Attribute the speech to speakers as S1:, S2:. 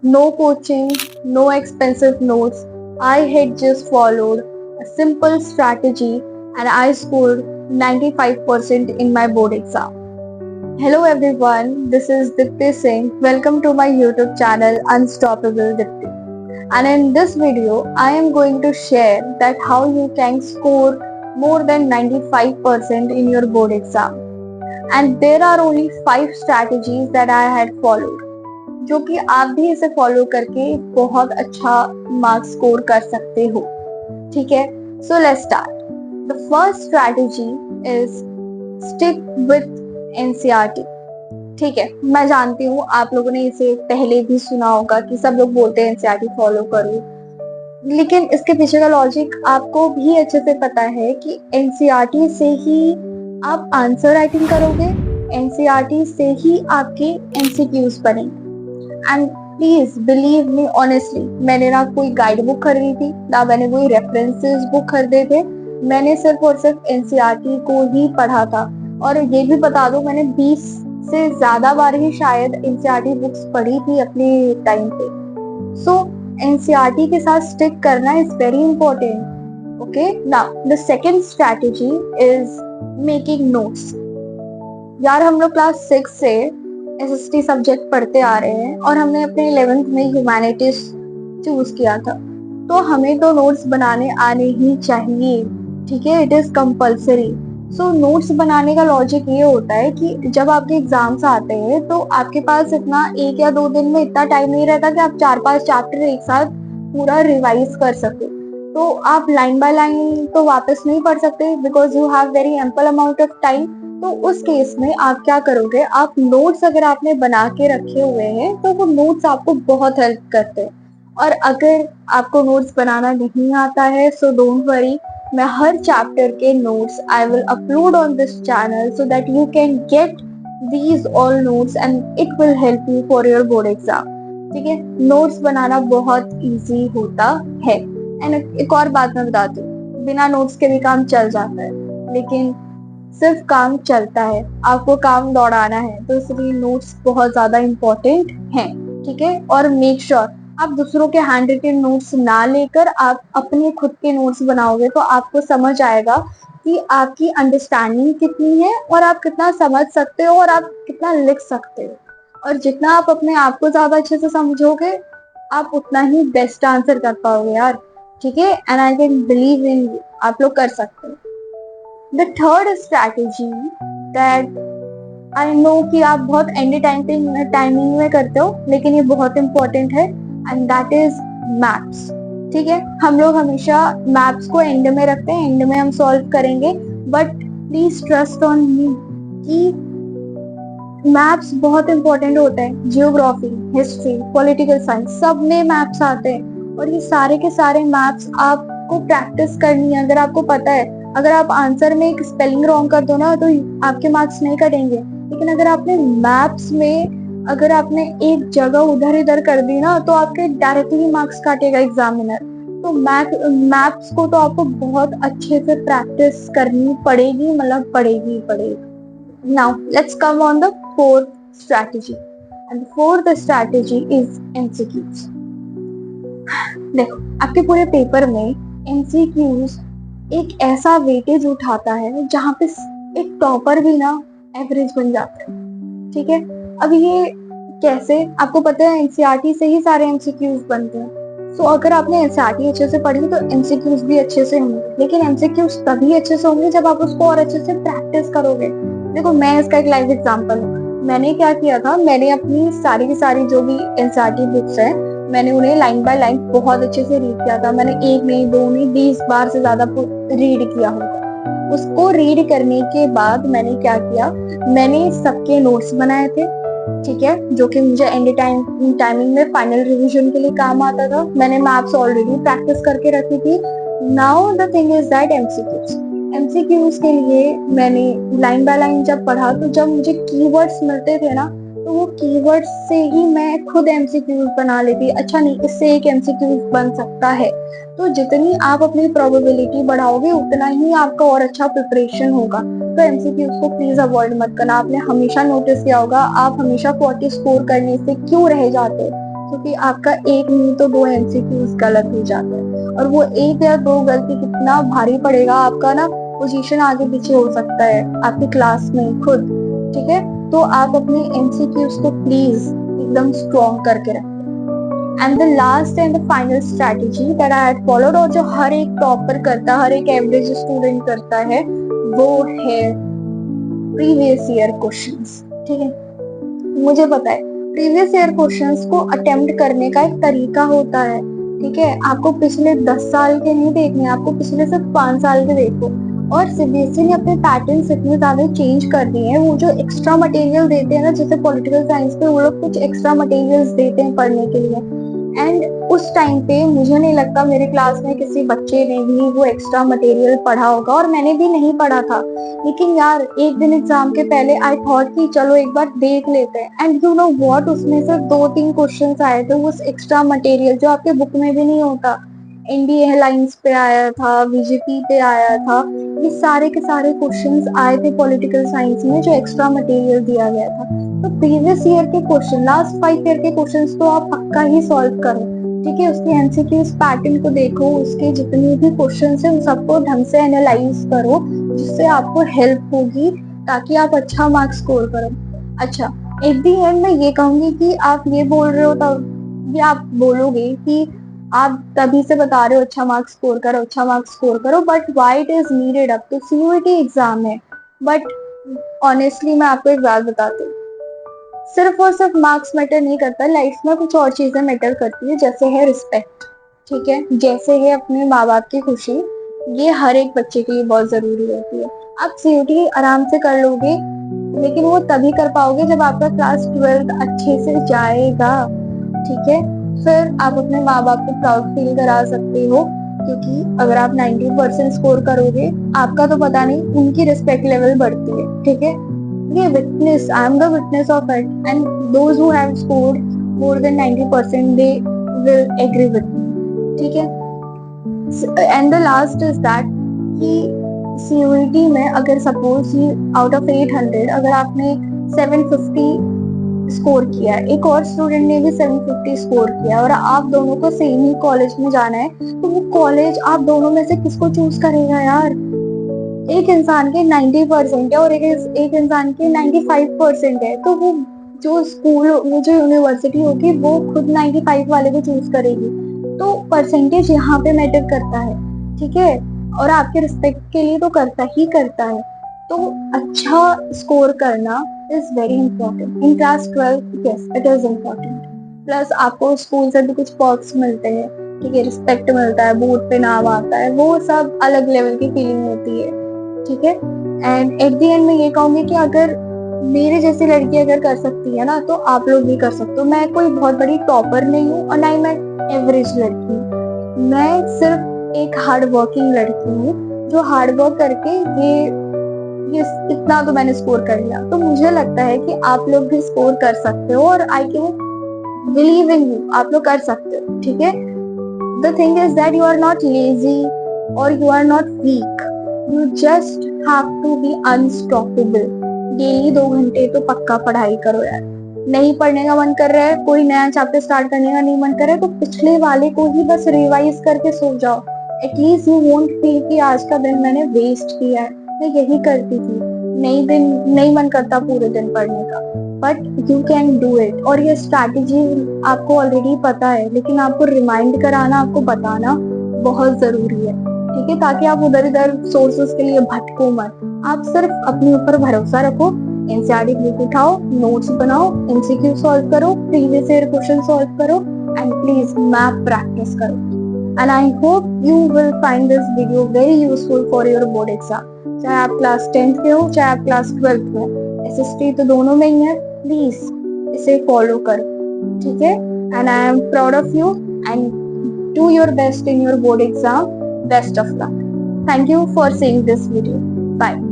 S1: No coaching, no expensive notes. I had just followed a simple strategy and I scored 95% in my board exam. Hello everyone, this is Dipti Singh. Welcome to my YouTube channel Unstoppable Dipti. And in this video, I am going to share that how you can score more than 95% in your board exam. And there are only 5 strategies that I had followed, जो कि आप भी इसे follow करके बहुत अच्छा marks score कर सकते हो। ठीक है, so let's start. The first strategy is stick with NCERT. ठीक है, मैं जानती हूँ आप लोगों ने इसे पहले भी सुना होगा कि सब लोग बोलते हैं एनसीईआरटी फॉलो करो, लेकिन इसके पीछे का लॉजिक आपको भी अच्छे से पता है कि एनसीईआरटी से ही आप आंसर राइटिंग करोगे, एनसीईआरटी से ही आपके एमसीक्यूज बनेंगे। And please believe me honestly, मैंने ना कोई गाइड बुक खरीदी थी, ना मैंने कोई रेफरेंसेस बुक खरीदे थे। मैंने सिर्फ और सिर्फ एनसीईआरटी को ही पढ़ा था। और ये भी बता दो, मैंने 20 से ज्यादा बार ही शायद एनसीईआरटी बुक्स पढ़ी थी अपने टाइम पे। सो एनसीईआरटी के साथ स्टिक करना is very important. Okay, now the second strategy is making notes. यार हम लोग क्लास 6 से एसएसटी सब्जेक्ट पढ़ते आ रहे हैं और हमने अपने 11th में ह्यूमैनिटीज चूज किया था, तो हमें तो नोट्स बनाने आने ही चाहिए। ठीक है, it is compulsory. So notes बनाने का लॉजिक ये होता है कि जब आपके एग्जाम्स आते हैं तो आपके पास इतना 1 या 2 दिन में इतना टाइम नहीं रहता कि आप 4-5 चैप्टर एक साथ पूरा रिवाइज कर सके। तो आप लाइन बाय लाइन तो वापस नहीं पढ़ सकते because you have very ample amount of time. तो उस केस में आप क्या करोगे, आप नोट्स अगर आपने बना के रखे हुए हैं तो वो नोट्स आपको बहुत हेल्प करते हैं। और अगर आपको नोट्स बनाना नहीं आता है सो डोंट वरी, मैं हर चैप्टर के notes I will upload on this channel so that you can get these all notes and it will help you for your board exam. ठीक है, नोट्स बनाना बहुत इजी होता है। एंड एक और बात मैं बताती हूँ, बिना नोट्स के भी काम चल जाता है, लेकिन सिर्फ काम चलता है, आपको काम दौड़ाना है, तो इसलिए नोट्स बहुत ज्यादा इम्पोर्टेंट हैं। ठीक है, और मेक श्योर आप दूसरों के हैंड रिटन नोट्स ना लेकर आप अपने खुद के नोट्स बनाओगे तो आपको समझ आएगा कि आपकी अंडरस्टैंडिंग कितनी है और आप कितना समझ सकते हो और आप कितना लिख सकते हो। और जितना आप अपने आप को ज्यादा अच्छे से समझोगे, आप उतना ही बेस्ट आंसर कर पाओगे यार। ठीक है, and I can believe in you, आप लोग कर सकते हो। The third strategy that I know कि आप बहुत एंड टाइमिंग में करते हो, लेकिन ये बहुत इंपॉर्टेंट है, एंड दैट इज मैथ्स। ठीक है, हम लोग हमेशा मैथ्स को एंड में रखते हैं, एंड में हम सॉल्व करेंगे, but please trust on me कि मैथ्स बहुत इंपॉर्टेंट होता है। जियोग्राफी, हिस्ट्री, पॉलिटिकल साइंस, सब में मैथ्स आते हैं और ये सारे के सारे मैथ्स आपको प्रैक्टिस करनी है। अगर आपको पता है, अगर आप आंसर में एक स्पेलिंग रॉन्ग कर दो ना तो आपके मार्क्स नहीं कटेंगे, लेकिन अगर आपने मैथ्स में अगर आपने एक जगह उधर इधर कर दी ना तो आपके डायरेक्टली मार्क्स काटेगा एग्जामिनर। तो मैथ्स को तो आपको बहुत अच्छे से प्रैक्टिस करनी पड़ेगी, मतलब पड़ेगी। Now let's come on the fourth strategy, and the fourth strategy is MCQs. देखो, आपके पूरे पेपर में MCQs एक ऐसा वेटेज उठाता है जहाँ पे एक टॉपर भी ना एवरेज बन जाता है। ठीक है, अब ये कैसे, आपको पता है एनसीईआरटी से ही सारे MCQs बनते हैं। सो अगर आपने एनसीईआरटी अच्छे से पढ़ी तो MCQs भी अच्छे से होंगे, लेकिन MCQs तभी अच्छे से होंगे जब आप उसको और अच्छे से प्रैक्टिस करोगे। देखो, मैं इसका एक लाइव एग्जांपल हूँ। मैंने क्या किया था, मैंने अपनी सारी की सारी जो भी एनसीईआरटी बुक्स है, मैंने उन्हें लाइन बाय लाइन बहुत अच्छे से रीड किया था। मैंने 1 नहीं 2 नहीं 20 बार से ज्यादा रीड किया होगा। उसको रीड करने के बाद मैंने क्या किया, मैंने सबके नोट्स बनाए थे। ठीक है, जो कि मुझे एंड टाइमिंग में फाइनल रिवीजन के लिए काम आता था। मैंने मैथ्स ऑलरेडी प्रैक्टिस करके रखी थी। Now the thing is that MCQs के लिए मैंने लाइन बाय लाइन जब पढ़ा तो जब मुझे कीवर्ड्स मिलते थे ना तो वो कीवर्ड्स से ही मैं खुद एमसीक्यूज बना लेती। अच्छा नहीं, इससे एक एमसीक्यूज बन सकता है। तो जितनी आप अपनी प्रोबेबिलिटी बढ़ाओगे उतना ही आपका और अच्छा प्रिपरेशन होगा। तो एमसीक्यूज को प्लीज अवॉइड मत करना। आपने हमेशा नोटिस किया होगा, आप हमेशा 40 स्कोर करने से क्यों रह जाते हो, क्योंकि आपका एक नहीं तो दो एमसीक्यूज गलत हो जाते हैं, और वो एक या दो गलती कितना भारी पड़ेगा, आपका ना पोजीशन आगे पीछे हो सकता है आपकी क्लास में खुद। ठीक है, तो आप अपने एमसीक्यूज को प्लीज एकदम स्ट्रॉन्ग करके रखें। And the last and the final strategy that I had followed, और जो हर एक टॉपर करता है, हर एक एवरेज स्टूडेंट करता है, वो है प्रीवियस ईयर क्वेश्चंस। ठीक है, मुझे पता है प्रीवियस ईयर क्वेश्चंस को अटेम्प्ट करने का एक तरीका होता है। ठीक है, आपको पिछले 10 साल के नहीं देखने, आपको पिछले सिर्फ 5 साल के देखो। और सीबीएसई ने अपने पैटर्न्स इतने ज्यादा चेंज कर दिए हैं, वो जो एक्स्ट्रा मटेरियल देते हैं ना, जैसे पॉलिटिकल साइंस पे वो लोग कुछ एक्स्ट्रा मटेरियल्स देते हैं पढ़ने के लिए, एंड उस टाइम पे मुझे नहीं लगता मेरे क्लास में किसी बच्चे ने भी वो एक्स्ट्रा मटेरियल पढ़ा होगा, और मैंने भी नहीं पढ़ा था। लेकिन यार एक दिन एग्जाम के पहले आई थॉट कि चलो एक बार देख लेते हैं, एंड यू नो व्हाट, उसमें से 2-3 क्वेश्चंस आए थे उस एक्स्ट्रा मटेरियल जो आपके बुक में भी नहीं होता। एनडीए लाइंस पे आया था, बीजेपी पे आया था, ये सारे के सारे क्वेश्चंस आए थे पॉलिटिकल साइंस में जो एक्स्ट्रा मटेरियल दिया गया था। तो प्रीवियस ईयर के क्वेश्चन, लास्ट 5 ईयर के क्वेश्चंस तो आप पक्का ही सॉल्व करो। ठीक है, उसके एमसीक्यूज पैटर्न को देखो, उसके जितने भी क्वेश्चंस हैं उन सबको ढंग से एनालाइज करो, जिससे आपको हेल्प होगी ताकि आप अच्छा मार्क्स स्कोर करो। अच्छा, एट दी एंड मैं ये कहूंगी कि आप ये बोल रहे हो, तब ये आप बोलोगे कि आप तभी से बता रहे हो अच्छा मार्क्स स्कोर करो, अच्छा मार्क्स स्कोर करो, but why it is needed, अब तो सीयूईटी एग्जाम है। बट ऑनेस्टली मैं आपको एक बात बताती हूँ, सिर्फ और सिर्फ मार्क्स मैटर नहीं करता, लाइफ में कुछ और चीजें मैटर करती है, जैसे है रिस्पेक्ट। ठीक है, जैसे है अपने माँ बाप की खुशी, ये हर एक बच्चे के लिए बहुत जरूरी होती है। आप सीयूटी आराम से कर लोगे, लेकिन वो तभी कर पाओगे जब आपका क्लास 12th अच्छे से जाएगा। ठीक है, फिर आप अपने माँ बाप को प्राउड फील करा सकते हो, क्योंकि अगर आप 90% स्कोर करोगे, आपका तो पता नहीं, उनकी रिस्पेक्ट लेवल बढ़ती है। ठीक है, ये witness, I am the witness of it, and those who have scored more than 90% they will agree with me. ठीक है, and the last is that कि सीयूईटी में अगर सपोज आउट ऑफ 800 अगर आपने 750 स्कोर किया है, एक और स्टूडेंट ने भी 750 स्कोर किया, और आप दोनों को सेम ही कॉलेज में जाना है, तो वो कॉलेज आप दोनों में से किसको चूज करेगा यार? एक इंसान के 90% है और एक इंसान के 95% है, तो वो जो स्कूल, वो जो यूनिवर्सिटी होगी, वो खुद 95 वाले को चूज करेगी। तो परसेंटेज यहाँ पे मैटर करता है। ठीक है, और आपके रिस्पेक्ट के लिए तो करता ही करता है। तो अच्छा स्कोर करना is very important in class 12। Yes, it is important. Plus आपको स्कूल से भी कुछ पर्क्स मिलते हैं। ठीक है, रिस्पेक्ट मिलता है, बोर्ड पे नाम आता है, वो सब अलग लेवल की फीलिंग होती है। ठीक है, एंड एट द एंड मैं ये कहूंगी कि अगर मेरे जैसी लड़की अगर कर सकती है ना, तो आप लोग भी कर सकते हो। मैं कोई बहुत बड़ी टॉपर नहीं हूँ, और ना ही मैं एवरेज लड़की हूँ, मैं सिर्फ एक हार्ड वर्किंग लड़की हूँ, जो हार्ड वर्क करके ये इतना तो मैंने स्कोर कर लिया। तो मुझे लगता है कि आप लोग भी स्कोर कर सकते हो, और I can believe in you, आप लोग कर सकते हो। ठीक है, the thing is that you are not lazy और you are not weak, you just have to be unstoppable. Daily 2 घंटे तो पक्का पढ़ाई करो यार। नहीं पढ़ने का मन कर रहा है, कोई नया चैप्टर स्टार्ट करने का नहीं मन कर रहा है, तो पिछले वाले को ही बस रिवाइज करके सो जाओ। एटलीस्ट यू वोंट फील कि आज का दिन मैंने वेस्ट किया है। मैं यही करती थी, नहीं मन करता पूरे दिन पढ़ने का, but you can do it. और ये स्ट्रैटेजी आपको ऑलरेडी पता है, लेकिन आपको रिमाइंड कराना, आपको बताना बहुत जरूरी है। ठीक है, ताकि आप उधर इधर सोर्सेस के लिए भटको मत। आप सिर्फ अपने ऊपर भरोसा रखो, एनसीईआरटी बुक उठाओ, नोट्स बनाओ, एमसीक्यू सॉल्व करो, प्रीवियस ईयर क्वेश्चन सॉल्व करो, एंड प्लीज मैथ प्रैक्टिस करो। And I hope you will find this video very useful for your board exam. चाहे आप क्लास 10th के हो, चाहे आप क्लास 12th में हो, एसएसटी तो दोनों में ही है। प्लीज इसे फॉलो करो। ठीक है, and I am proud of you, and do your best in your board exam. Best of luck. Thank you for seeing this video. Bye.